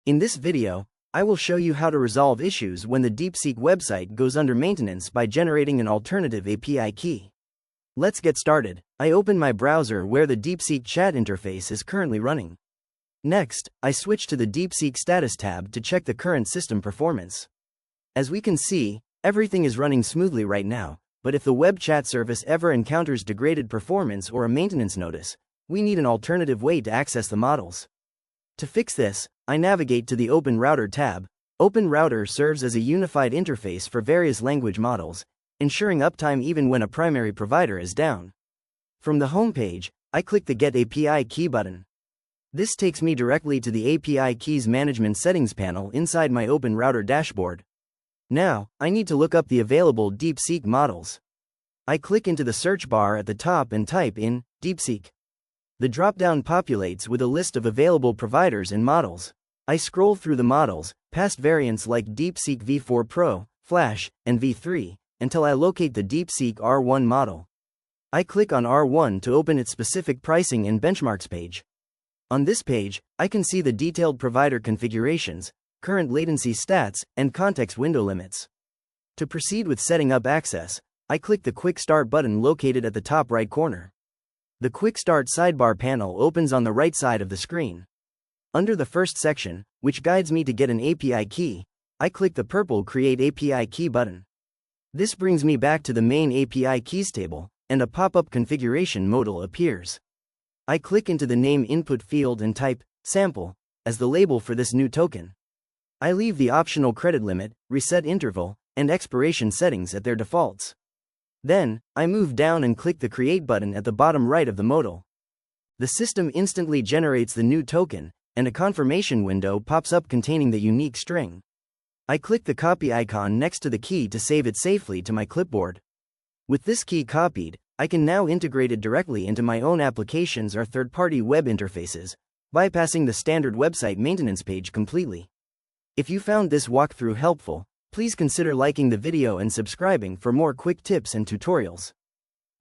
In this video, I will show you how to resolve issues when the Deepseek website goes under maintenance by generating an alternative API key. Let's get started. I open my browser where the Deepseek chat interface is currently running. Next, I switch to the Deepseek status tab to check the current system performance. As we can see, everything is running smoothly right now, but if the web chat service ever encounters degraded performance or a maintenance notice, we need an alternative way to access the models. To fix this, I navigate to the Open Router tab. Open Router serves as a unified interface for various language models, ensuring uptime even when a primary provider is down. From the home page, I click the Get API Key button. This takes me directly to the API Keys Management Settings panel inside my Open Router dashboard. Now, I need to look up the available Deepseek models. I click into the search bar at the top and type in Deepseek. The drop-down populates with a list of available providers and models. I scroll through the models, past variants like Deepseek V4 Pro, Flash, and V3, until I locate the Deepseek R1 model. I click on R1 to open its specific pricing and benchmarks page. On this page, I can see the detailed provider configurations, current latency stats, and context window limits. To proceed with setting up access, I click the Quick Start button located at the top right corner. The Quick Start sidebar panel opens on the right side of the screen. Under the first section, which guides me to get an API key, I click the purple Create API Key button. This brings me back to the main API keys table, and a pop-up configuration modal appears. I click into the name input field and type sample as the label for this new token. I leave the optional credit limit, reset interval, and expiration settings at their defaults. Then, I move down and click the Create button at the bottom right of the modal. The system instantly generates the new token, and a confirmation window pops up containing the unique string. I click the copy icon next to the key to save it safely to my clipboard. With this key copied, I can now integrate it directly into my own applications or third-party web interfaces, bypassing the standard website maintenance page completely. If you found this walkthrough helpful, please consider liking the video and subscribing for more quick tips and tutorials.